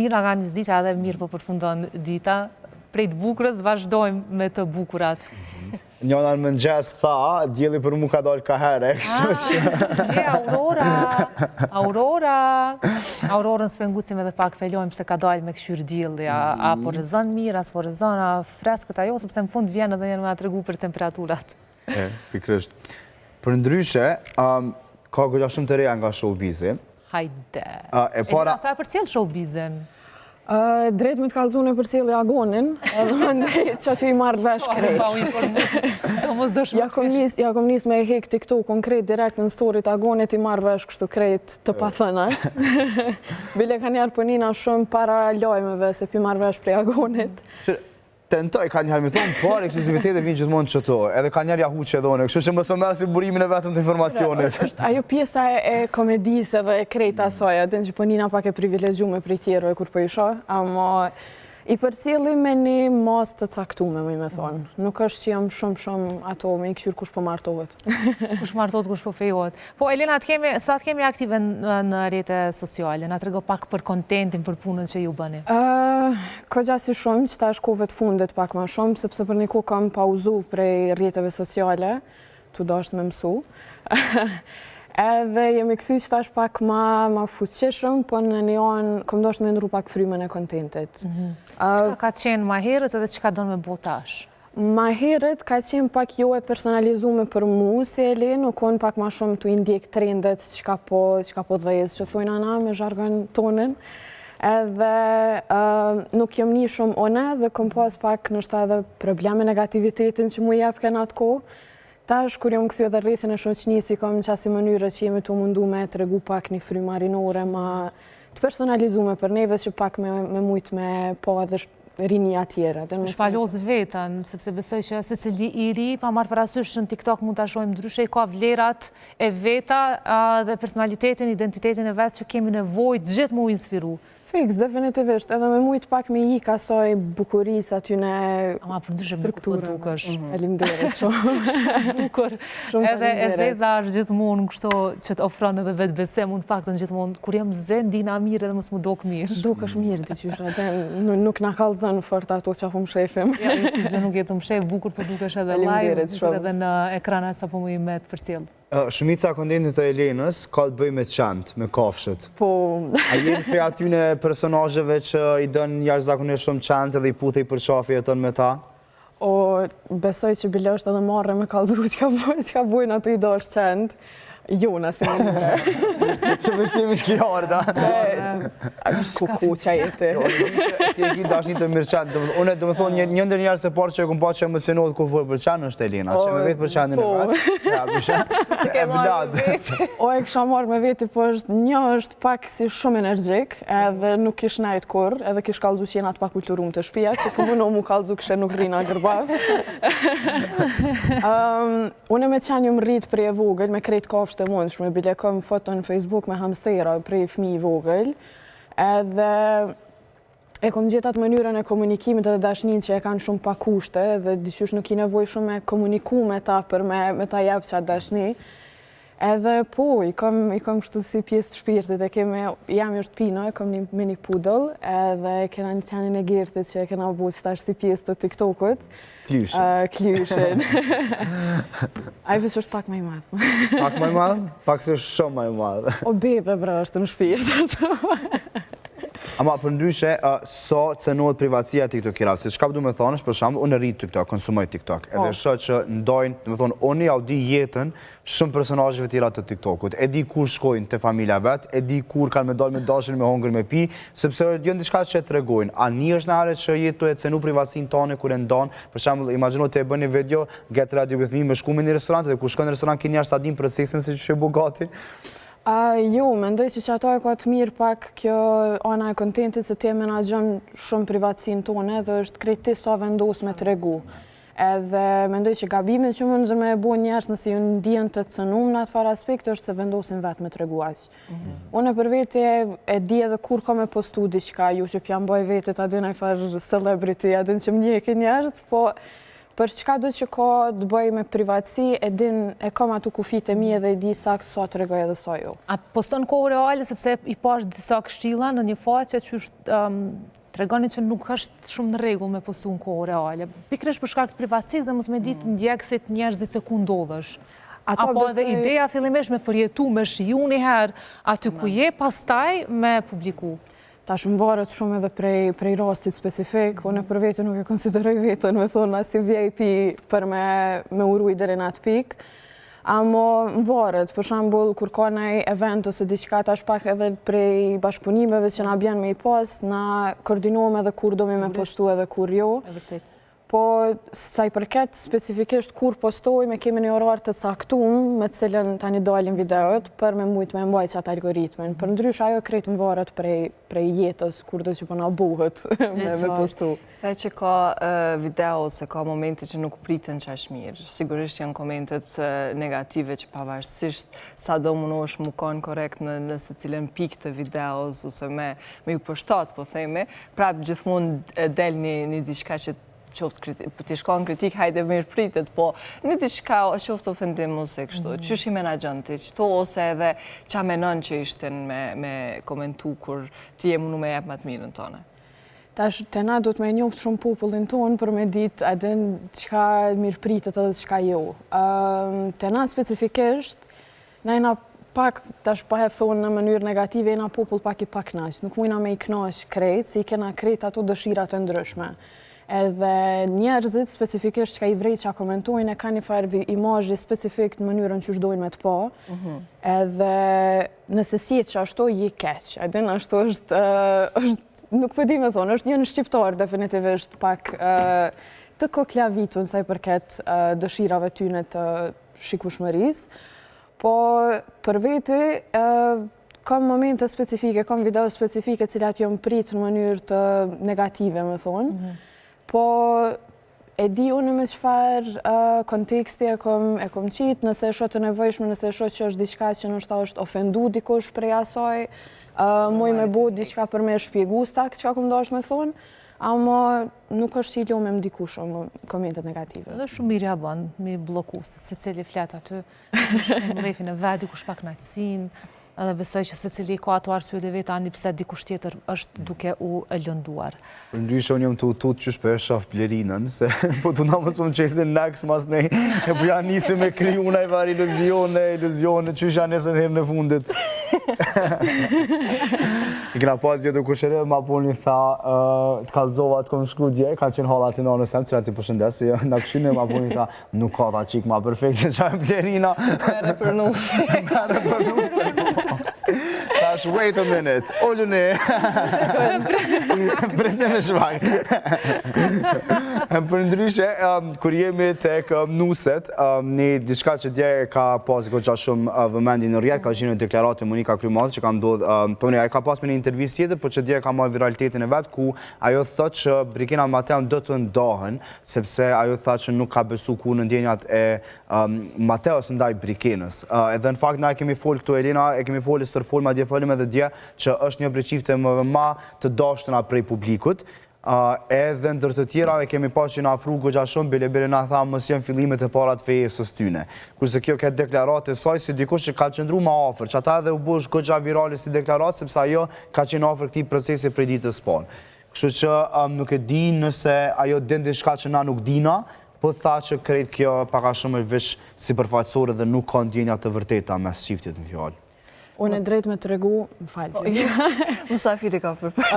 mirë nga një dita edhe mirë po përfundon dita. Prej të bukurës vazhdojmë me të bukurat. Njona në mëngjes tha, djeli për mu ka dalë ka herë, Aurorën s'pengucim edhe pak felojmë se ka dalë me këshyr djeli, apo rëzon mirë, apo rëzon freskët ajo, sepse në fund vjen edhe njërë me atregu për temperaturat. Pikrësht. Për ndryshe, ka golla shumë të reja nga showbizi. Hajde. E sa për cilë showbizin? Drejt me të kalzune për cilë agonin, edhe më ndajt që aty i marrë vesh krejt. Ja kom nis me e hek TikTok konkret direkt në storit agonit i marrë vesh kështu krejt të pathënat. Bile ka njerë për nina shumë para lojmeve se pi marrë vesh prej agonit. Tentoj, ka njëherë mi thonë, por eksklusivitetet vinë gjithmonë qëto, edhe ka njerë jahu që dhone, kështu që më së merë si burimin e vetëm të informacionit. Ajo pjesa e komedisë edhe e krejta asoja, dhe në që për nina pak e privilegjume për i tjero e kur për isha, ama i përcjeli me një mas të caktume, me thonë. Nuk është që jam shumë ato me i këshur kush po martohet. Kush martohet, kush po fejohet. Po, Elena, sa të kemi aktive në rrjete sociale? Na të rego pak për kontentin, për punën që ju bëni? Ko gjasi shumë, që ta është kove të fundet pak ma shumë, sepse për një ku kam pauzu prej rrjeteve sociale, tu do është me mësu. Edhe jemi këthy që ta është pak ma fuqishëm, po në një anë, kom do është me ndru pak frymën e kontentit. Qëka ka qenë ma herët edhe qëka do në me botash? Ma herët ka qenë pak jo e personalizume për mu, si Elin, nuk konë pak ma shumë të indjek trendet qëka po dhejës, që thujnë ana me zhargën tonin. Edhe nuk jam një shumë one dhe kom pas pak nështë edhe probleme negativitetin që mu jep këna atë kohë. Tash, kur jam këthjo dhe rrithin e shoqnisi, kam në qasi mënyre që jemi të mundu me të regu pak një fry marinore, ma të personalizume për neve që pak me mujtë me po edhe rinja tjera. Shfallos vetën, sepse besoj që se cili i ri, pa marrë parasysh në TikTok mund të ashojmë ndryshe, i ka vlerat e veta dhe personalitetin, identitetin e vetë që kemi nevojë gjithë mu inspiru. Fiks, definitivisht, edhe me mujtë pak me i kasoj bukuris aty në strukturën. Faleminderit shumë. Bukur. Edhe e zeza është gjithmonë kështu që të ofron edhe vetë besem, mund pak të në gjithmonë, kur jam zen, dina mirë edhe mos më dok mirë. Duk është mirë, të qysha, nuk na kalzën fort ato që apo më shefim. Ja, që nuk jetë më shef, bukur, për duke është edhe live, bukur edhe në ekranat sa po më i me të për cilë. Shumica kontentit të Elenës ka të bëj me qantë, me kafshët. Po. A jenë prej atyne personazheve që i dënë jashtëzakonisht shumë qantë dhe i puthej për qafi e tënë me ta? O, besoj që bile është edhe marrë me kalzu që ka bujnë ato i do është qantë. Jona, se më në që vështimi t'kjarë, da? Kuku që jeti. Ti e ki dash një të mirë qanë. Une, do më thonë, një ndër njerë se parë që e kumë pa që emocionohet kur folë për qanë është Elena. Që me vetë për qanë në vetë. Ja, për e vlad. O, e kësha marrë me veti, po është pak si shumë energjik, edhe nuk kish najt kur, edhe kish kalzu që jena të pak kulturum të shpia, që ku më mu kalzu kështë nuk rina gërbav. Une me qanë ju më rritë prej e vogël, me krejt kafsh të mundshme, bile kom foto në Facebook me hamstera prej fëmijë i vogël, edhe e kom gjetë atë mënyrën e komunikimit edhe dashnin që e kanë shumë pa kushte, dhe dyqysh nuk i nevoj shumë me komuniku me ta për me ta jep qatë dashni. Edhe po, i kom kështu si pjesë të shpirtit, jam është Pino, e kom një mini poodle, edhe kena një qanin e girtit që e kena bu që ta është si pjesë të TikTokut. Klyushin. A i vësë është pak ma i madhë. Pak ma i madhë? Pak se është shumë ma i madhë. O bebe, bra, është në shpirt. Ama për ndryshe, sa cenohet privatësia TikTokera? Se çka du me thonë është, për shembull, unë rrit TikTok, konsumoj TikTok. Edhe shoh që ndojnë, do të thonë, unë ja u di jetën shumë personazheve tjera të TikTokut. E di kur shkojnë te familja vet, e di kur kanë me dalë me dashur me hongër me pi, sepse janë diçka që tregojnë. A është në harë që jetë e cenu privatësinë tonë kur e ndon? Për shembull, imagjino të e bën një video Get Ready With Me me shku me një restorant dhe kur shkon në restorant keni njerëz ta dinë procesin se ç'është bogati. Jo, mendoj që ato e ka të mirë pak kjo ana e kontentit se ti e menaxhon shumë privatësinë tonë dhe është krejt ti sa vendos me tregu. Edhe mendoj që gabimet që mund me e bo njerës nëse ju ndihen të cënum në atë farë aspekt është se vendosin vetë me tregu aq. Unë për vete e di edhe kur ka me postu diqka, ju që pjam boj vete ta dynaj farë celebrity, a dyn që më njeki njerës, po për çka do që ka të bëj me privatësi, e kam ato kufit e mi edhe e di sakt sa të regoj edhe sa jo. A poston kohë reale, sepse i pash disa kështilla në një faqe që tregoni që nuk është shumë në rregull me postu në kohë reale. Pikërisht për shkak të privatësisë dhe mos me ditë ndjekësit njerëzit se ku ndodhesh. Apo edhe ideja fillimisht me përjetu, me shiju një herë aty ku je, pastaj me publiku. Tash më varet shumë edhe prej rastit specifik, unë për vetë nuk e konsideroj vetën, me thonë, si VIP për me uruj deri në atë pikë. Amo më varet, për shembull, kur ka ndonjë event ose diçka tash pak edhe prej bashkëpunimeve që na bjen me i pas, na koordinohem edhe kur do me postu edhe kur jo. Po, sa i përket specifikisht kur postojmë, kemi një orar të caktuar me të cilën tani dalin videot për me mujt me mbajt qatë algoritmin. Për ndrysh ajo krejt më varet prej jetës, kur do që përna buhet me postu. Dhe që ka video ose ka momente që nuk pritën që është mirë. Sigurisht janë komentet negative që pavarësisht sa do munosh mu kanë korekt në se cilën pik të videos ose me ju përshtat, po theme, prap gjithmonë del një diçka që qoftë të shkon kritik, hajde mirë pritet, po në diçka qoftë ofendim ose kështu, që shi menagjon të qëto, ose edhe qa menon që ishten me komentu kur ti je munu me jep më të mirën tonë. Tash, të na do të me njoftë shumë popullin tonë për me ditë adin qka mirë pritet edhe qka jo. Të na specifikisht, na jena pak, tash pa he thonë në mënyrë negative, jena popull pak i pak nash. Nuk mujna me i knash krejt, si i kena krejt ato dëshirat e ndryshme. Edhe njerëzit specifikisht që ka i vrejt që a komentojnë, e ka një farë imazhi specifik në mënyrën që shdojnë me të pa. Edhe nëse si që ashtu je keq. Edhin ashtu është, nuk përdi me thonë, është një në shqiptar definitivisht pak të koklavitun sa i përket dëshirave tyne të shikueshmërisë. Po për veti, kam momente specifike, kam video specifike cilat jom prit në mënyrë të negative, me thonë. Po e di unë me qëfar konteksti e kom qitë, nëse e shot të nevojshme, nëse e shot që është diçka që nështë është ofendu dikush prej asaj, muj me bo diçka për me shpjegu stak që ka kom dosh me thonë, ama nuk është qiljo me mdiku shumë komentet negative. Dhe shumë mirë ja banë, mi bloku, se cili flet aty, shumë rrefin e vedi, kush pak knaqësin, edhe besoj që se cili ka ato arsye dhe veta ani pse dikush tjetër është duke u lënduar. Për ndryshe unë jam të utut që shpe shaf plerinën, se po të nga mësë më qesin naks mas nej, e po janë nisi me kriju na i var iluzione, që isha nesën herë në fundit. I kena pas vjetë u kushere, ma po një tha, të kalzova të kom shku dje, ka qenë hallat i nanës tem, cila ti përshëndes, në këshine ma po një tha, nuk ka tha qik ma perfekt, që qa e plerina. Mere për nuse. Tash, wait a minute, ollune. Brende me shmak. Për ndryshe, kur jemi tek nuset, një diçka që dje ka pas goxha shumë vëmendi në rjetë, ka qenë në deklaratë Monika Krymadë, që ka ndodhë, përmënja, e ka pas me një intervjist tjetër, për që dje ka marrë viralitetin e vetë, ku ajo thot që Brikina Mateu do të ndahen, sepse ajo thot që nuk ka besu ku në ndjenjat e Mateos ndaj Brikinës. Edhe në fakt, na e kemi folë këtu, Elena, e kemi folë sër folë, ma dje folëm edhe dje, që është një breqifte më ma të dashtëna prej publikut, edhe ndër të tjera e kemi pas që në afru goxha shumë, bile na tha mos janë fillimet e parat fejesës tyne. Kurse kjo këtë deklaratë e saj si dikush që ka qëndru ma afer, që ata edhe u bush goxha virale si deklaratë, sepse ajo ka qenë afer këti procesi prej ditës parë. Kështu që nuk e di nëse ajo din diçka që na nuk dina, po tha që krejt kjo paka shumë e vish si përfaqësore dhe nuk ka ndjenja të vërteta mes shiftit në fjallë. Unë e drejt me të regu, më falë. Musafiri ka përpërës.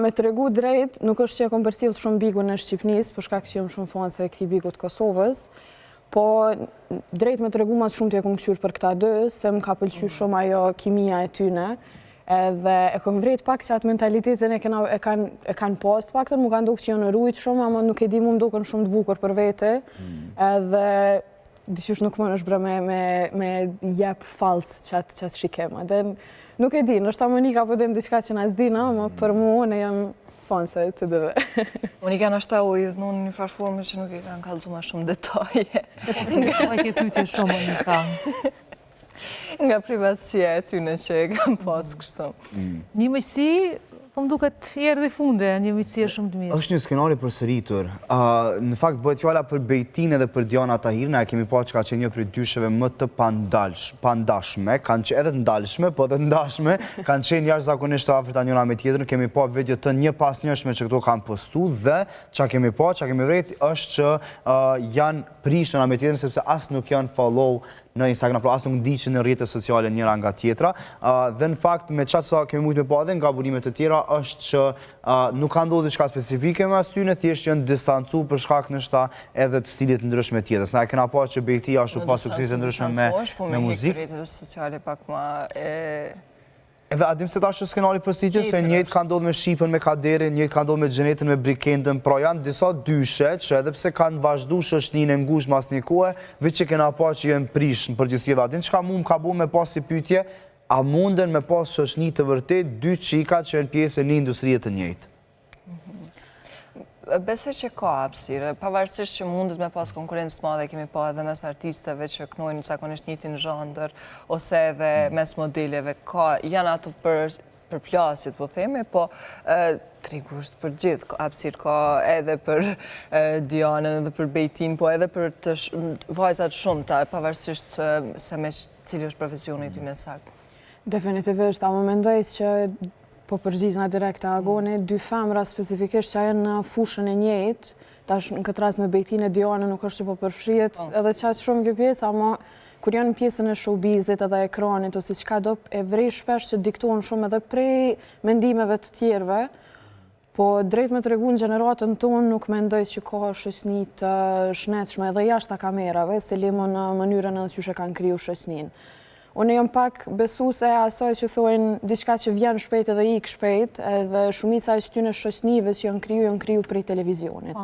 Me të regu drejt, nuk është që e kom përcjell shumë bigun në Shqipnis, për shkak që jam shumë fanë se këti bigut Kosovës, po drejt me të regu mas shumë të e kom këqyr për këta dë, se më ka pëlqy shumë ajo kimia e tyne, edhe e kom vrejt pak që atë mentalitetin e kanë post pak të, më kanë duke që janë rujt shumë, ama nuk e di mu më duke në shumë të bukur për vete, edhe dishjush nuk më është bre me jep falsë qatë shikema. Nuk e di, nështë ta Monika po dem diçka që na s'dina, ma për mu unë jam fanse të dëve. Monika nështë ta u idhë në një farforme që nuk i kanë kallëzu ma shumë detaje. Po e ke pyetje shumë, Monika. Nga privatësia e tyne që e kanë pas kështu. Një mëjësi, po Po më duket erdhi funde, një miqësi shumë të mirë. Është një skenari përsëritur. Në fakt bëhet fjala për Bejtin edhe për Diana Tahir, ne kemi pa që ka qenë një prej dysheve më të pandashme, kanë qenë edhe të ndalshme, po edhe ndashme, kanë qenë jashtëzakonisht të afërta njëra me tjetrën, kemi pa video të një pas njëshme që këto kanë postu dhe çka kemi pa, çka kemi vret është që janë prish njëra me tjetrën sepse as nuk janë follow në Instagram, pra as nuk ndiqen në rrjetet sociale njëra nga tjetra, dhe në fakt me çfarë sa kemi mujtë me pa edhe nga burimet e tjera është që nuk ka ndodhur diçka specifike me astyne, thjesht janë distancu për shkak nështa edhe të stilit ndryshme tjetër. Na e kena pa që Bejti ashtu pas suksese ndryshme me muzikë. Rrjetet sociale pak më Edhe adim se ta është skenari përsëritje, se njëjtë ka ndodhur me Shqipën, me Kaderin, njëjtë ka ndodhur me Xhenetën, me Brikendën, pra janë disa dyshe që edhe pse kanë vazhdu shoqërinë e ngushtë mas një kohe, veç që kena pa që janë prish në përgjithësi. Dhe adim çka mu ka bu me pas si pyetje, a munden me pas shoqëni të vërtet dy çika që janë pjesë e një industrie të njëjtë? Besoj që ka hapësirë, pavarësisht që mundet me pas konkurrencë të madhe, kemi pa edhe mes artisteve që kënojnë zakonisht njëjtin zhandër, ose edhe mes modeleve, janë ato për plasit, po themi, po trigusht për gjithë, hapësirë ka edhe për Dianën, edhe për Bejtin, po edhe për vajzat shumëta, pavarësisht se me cili është profesioni ty me sakë. Definitivisht, a më mendoj që po përgjigj direkt të Agoni, dy femra specifikisht që janë në fushën e njëjtë, tash në këtë rast me Bejtin e Diana nuk është që po përfshihet edhe qatë shumë kjo pjesë, ama kur janë pjesën e showbizit edhe ekranit ose çka do e vrej shpesh që diktohen shumë edhe prej mendimeve të tjerëve, po drejt me tregu në gjeneratën tonë nuk mendoj që ka shoqëni të shnetshme edhe jashtë kamerave, se limo në mënyrën edhe qyshe kanë kriju shoqëninë. Unë jam pak besuese e asaj që thojnë diçka që vjen shpejt edhe ik shpejt, edhe shumica e këtyre shoqënive që janë kriju prej televizionit.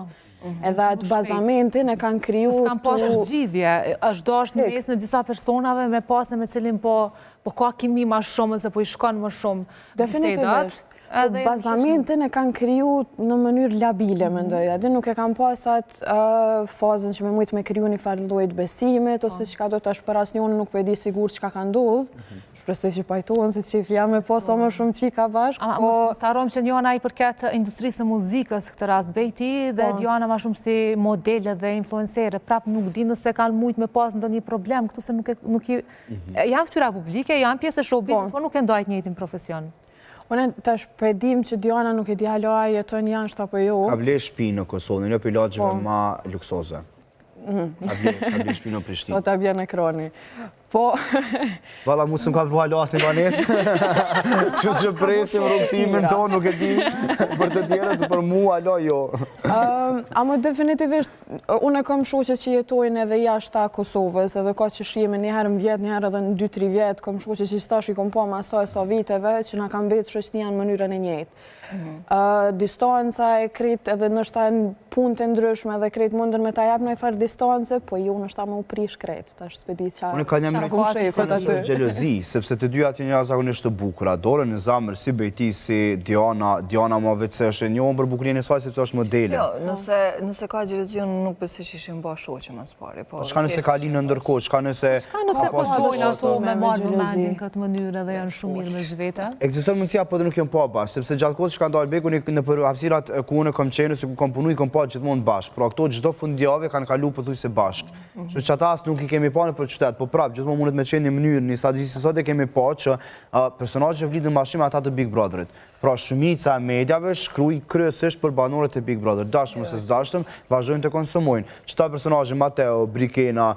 Edhe atë bazamentin e kanë kriju Se s'kan pas zgjidhje, është dashur në mes në disa personave me pasë me cilin po ka kimi më shumë ose po i shkon më shumë. Definitivisht. Bazamentin e kanë kriju në mënyrë labile, mendoj. Adhe nuk e kanë pasat fazën që me mujtë me kriju një farë llojit besimit, ose që ka do të është për asë njënë nuk për e di sigur që ka kanë ndodhë. Shpresoj që pajtohen se që jam me posa më shumë qika bashkë. Më starom që njëna i përket industrisë e muzikës këtë rast Bejti dhe Diana ma shumë si modele dhe influencere. Prap nuk di nëse kanë mujtë me pas ndonjë problem, këtu se nuk janë ftyra publike, janë pjesë e showbizit, por nuk e ndajt njëjtin profesion. Unë tash përdim që Diana nuk e di halo a jeton jashtë apo jo. Ka ble shtëpi në Kosovë, një për lagjeve ma luksoze. Ka ble shtëpi në Prishtinë. Po ta bjen ekrani. Po... Valla, mu së më ka përbuha lasë një banesë, që që presim rrugtimin tonë, nuk e di për të tjerët, për mu, alo, jo. Amo definitivisht, unë e kam shoqe që jetojnë edhe jashtë Kosovës, edhe ka që shime njëherë në vjetë, njëherë edhe në 2-3 vjetë, kam shoqe që stash i kom po ma asaj sa viteve, që na kam betë shoqënia në mënyrën e njëjtë. Distanca e kret edhe nështë në punë të ndryshme edhe kret mundën me ta jap në e farë distance, po ju nështë ta më u prish kret, ta është spedi qa... Unë ka një mërë gjelozi, sepse të dyja të një zakonisht të bukura, dore në zamër si Bejti, si Diana ma vetë se është e njohën për bukurien e saj, sepse është modele. Jo, nëse ka gjelozi, unë nuk besoj që ishin ba shoqe më spari. Shka nëse ka linë ndërkohë, shka nëse... Shka nëse përdojnë ato me marrë vëmendin këtë mënyrë dhe janë shumë mirë me zveta? Ekziston mundësia, po dhe nuk jam pa bashkë, sepse gjatë kohës që ka ndalë beku në për hapësirat ku unë kam qenë, se ku kam punu, i kam pa gjithmonë bashkë. Pra këto çdo fundjavë kanë kalu pothuajse bashkë. Që ata as nuk i kemi pa nëpër qytet, po prapë gjithmonë mundet me qenë në mënyrë, në statistikë sot e kemi pa që personazhet që vlitin bashkë ata të Big Brotherit. Pra shumica e medjave shkruajnë kryesisht për banorët e Big Brother. Dashëm ose s'dashëm, vazhdojnë të konsumojnë. Çta personazhe Mateo, Brikena,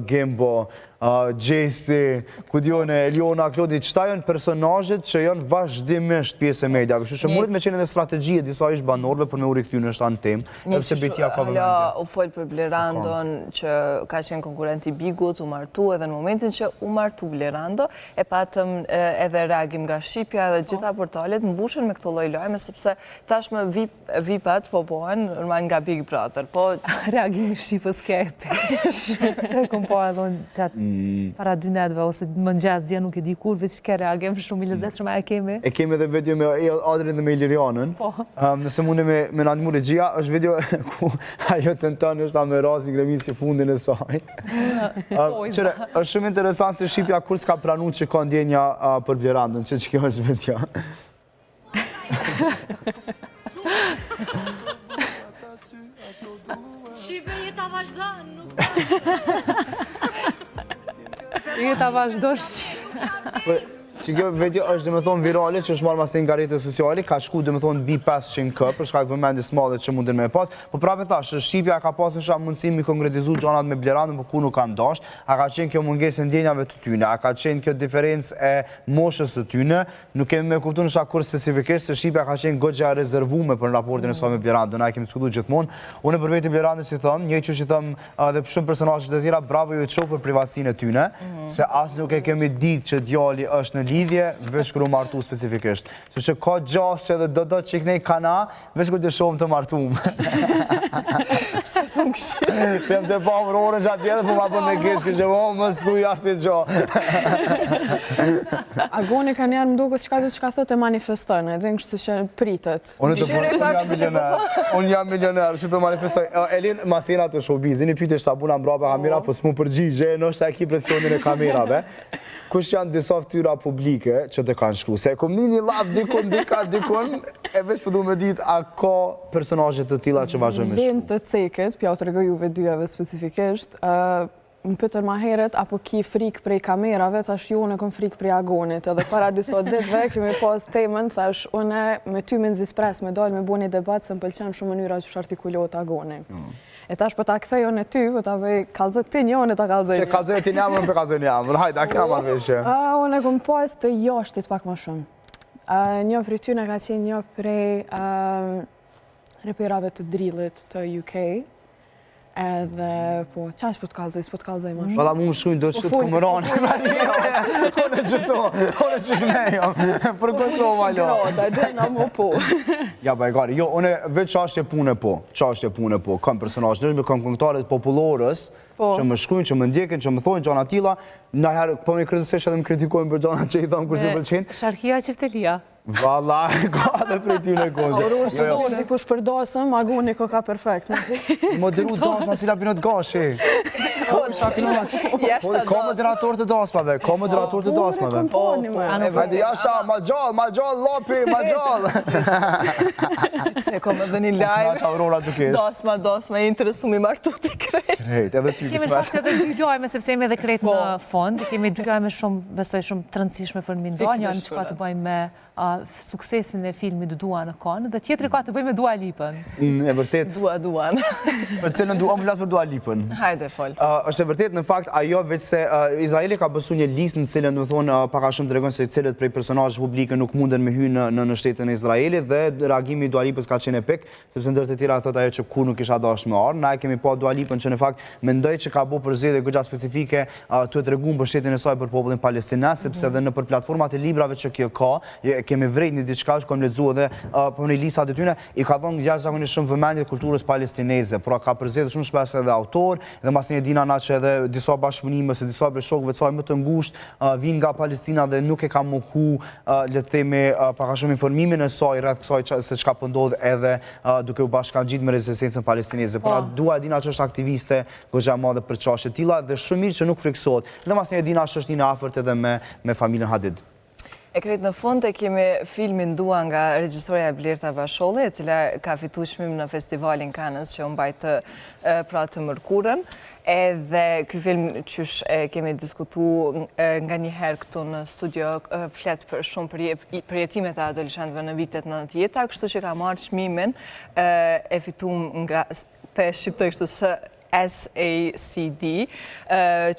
Gembo, Gjesti, Kudione, Eliona, Klodi, qëta janë personazhet që janë vazhdimisht pjesë e medjave. Kështu që mundet me qenë edhe strategjie disa ish banorëve për me u rikthyer në shtanë temë, sepse Bejtia ka vëmendje. U fol për Blerandon që ka qenë konkurrent i Bigut, u martu edhe në momentin që u martu Blerando, e patëm edhe reagim nga Shqipja dhe gjitha portalet mbushen me këto lloj lajme sepse tashmë VIP-at po bohen normal nga Big Brother. Po reagimi Shqipës kepi. Se kom po edhe qatë para 2 netëve, ose më ngjas dje nuk e di kur, veç ke reagim shumë i lezetshëm e kemi. E kemi edhe video me Adrin dhe me Ilirianën. Nëse mundi me na ndihmu regjia, është video ku ajo tenton është ta me razi gremisë fundin e saj. Qëre, është shumë interesant se Shqipja kur s'ka pranuar që ka ndjenja për Blerandën, që kjo është vetja. Shive jeta vazhdan, nuk Jeta vazhdo shqipe. Që kjo video është dhe me thonë virale që është marrë masin nga rrjetet sociale, ka shku dhe me thonë bi 500k për shkak vëmendjes madhe që mundin me pas. Po prapë thash, Shqipja ka pasur shumë mundësi mi konkretizu gjanat me Blerandën, por ku nuk kanë dash. A ka qenë kjo mungesë e ndjenjave të tyne, a ka qenë kjo diferencë e moshës të tyne, nuk kemi me kuptu në shakur specifikisht se Shqipja ka qenë goxha rezervume për raportin e saj me Blerandën, na kemi diskutuar gjithmonë. Unë për veti Blerandën si thëm, një që thëm edhe shumë personazhe të tjera, bravo ju të shoh për privatësinë e tyne, se as nuk e kemi ditë që djali është në lidhje, veç kërë u martu specifikisht. Se që ka gjas që edhe do që i kënej kana, veç kërë të shumë të martum. Se të më këshirë. Se më të pa më rorën që atjetë, po ma bën me kishë, që më stuj asë të gjo. Agoni ka njerë më duke që ka thot e manifestojnë, edhe në kështu që pritet. Unë jam milioner, që për manifestoj. Elin, masina të showbiz, një piti shtabuna mbrapa kamera, po s'mu përgjigje, nështë e ki presionin e kamerave. Kush janë disa ftyra publike që të kanë shkru? Se e kom një laf dikun, e veç përdu me dit, a ka personazhe të tilla që vazhdojnë me shkru? Vend të ceket, pja u të regoj juve dyjave specifikisht, më pëtër ma heret, apo ki frik prej kamerave, thash jo, unë kom frik prej agonit, edhe para diso ditëve, kemi pas temën, thash, unë me ty me nëzispres me dojnë me bo një debat, se më pëlqen shumë mënyra që artikulohet agoni. E tash për ta këthej unë e ty, për ta vej kalzët ti një, unë e ta kalzët një. Që kalzët ti një, unë për kalzët një, hajde, a kja marrë veshë? Unë e kom pas të jashtit pak më shumë. Një prej ty në ka qenë një prej reperave të drillit të UK, edhe, po, qash për të kalzoj, s'po të kalzoj më shumë. Valla mu më shumë do që të këmëronë. Unë e qëto, unë e që kënejo, për Kosova lo. Grota, dhe nga mu po. Ja, bajgari, jo, unë veç qashtje pune po, kam personazh nërshme, kam këngëtarët populorës, që më shkujnë, që më ndjekin, që më thojnë gjana tila, nëherë, po me kredusesh edhe më kritikojnë për gjana që i thamë kur se pëlqenë. Sharkia Qiftelia. Valla, ka dhe prej ty në gozë. Aurorë së dojnë t'i kush për dasëm, agoni ko ka perfekt. Moderu dasma si la pinot gashi. Ka moderator të dasmave, Hajde, jasha, ma gjall, lopi, ma gjall. Se kom edhe një live, dasma, e interesu mi martu të krejt. Krejt, edhe ty Kemi fakt edhe dy lojme, sepse jemi edhe krejt në fond, kemi dy lojme shumë, besoj shumë të rëndësishme për Mindon, janë që ka të bëjmë me suksesin e filmit Dua në Kon, dhe tjetëri ka të bëjmë me Dua Lipën. E vërtet. Duan. Për cilën Dua, më flasë për Dua Lipën. Hajde, fol. Është e vërtet, në fakt, ajo veç se Izraeli ka bësu një listë në cilën, në thonë, paka shumë të regonë se cilët prej personazhe publike nuk munden me hynë në shtetën e Izraelit, dhe reagimi Dua Lipës ka qenë epik, sepse ndër të tjera thot ajo që kur nuk isha dash me arë. Na e kemi pa Dua Lipën që në fakt mendoj që ka bu përzgjedhje goxha specifike të treguar mbështetjen e saj për popullin palestines, sepse edhe në për platformat e librave që kjo ka, kemi vrejt një diçka që kam lexuar dhe për një listat e tyre i ka dhënë jashtëzakonisht shumë vëmendje kulturës palestineze, pra ka përzgjedhur shumë shpesh edhe autor, dhe mas një dina na që edhe disa bashkëpunime se disa prej shokëve të saj më të ngushtë vinë nga Palestina dhe nuk e ka mohu le të themi pak shumë informimin e saj rreth kësaj se çka po ndodh edhe duke u bashkangjitur me rezistencën palestineze. Pra dua dina që është aktiviste goxha madhe për çështje të tilla dhe shumë mirë që nuk friksohet. Dhe mas një dina është një afërt edhe me familjen Hadid. E krejt në fund e kemi filmin Dua nga regjisorja Blerta Basholli, e cila ka fitu çmim në festivalin Cannes që u mbajt pra të mërkurën. Edhe ky film qysh kemi diskutu nga njëherë këtu në studio, flet për shumë për jetimet e adoleshentëve në vitet 90-ta, kështu që ka marrë çmimin e fitum nga shqiptoj kështu SACD,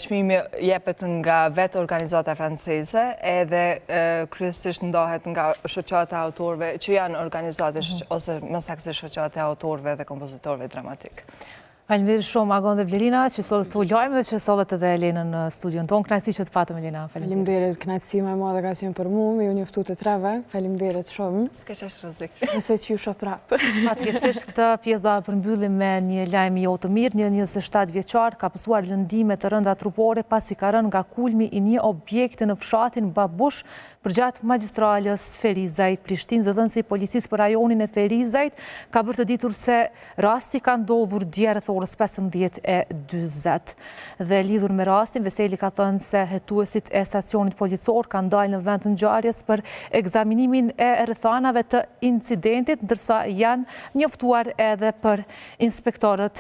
çmimi jepet nga vetë organizata franceze edhe kryesisht ndahet nga shoqata e autorëve që janë organizate ose më saktë shoqata e autorëve dhe kompozitorëve dramatik. Faleminderit shumë Agon dhe Blerina që sollët të lojmë dhe që sollët edhe Elenën në studion tonë. Kënaqësi që të patëm Elena. Faleminderit, kënaqësi më e madhe ka qenë për mua, ju njoftu të treve. Faleminderit shumë. S'ke qesh rrezik. Nëse që ju shoh prapë. Fatkeqësisht këtë pjesë do ta përmbyllim me një lajm jo të mirë. Një 27 vjeçar ka pësuar lëndime të rënda trupore pasi ka rënë nga kulmi i një objekti në fshatin Babush përgjatë magjistralës Ferizaj. Prishtinë, zëdhënësi i policisë për rajonin e Ferizajt ka bërë të ditur se rasti ka ndodhur dje rreth orës 15:40. Dhe lidhur me rastin, Veseli ka thënë se hetuesit e stacionit policor kanë dalë në vend të ngjarjes për ekzaminimin e rrethanave të incidentit, ndërsa janë njoftuar edhe për inspektorët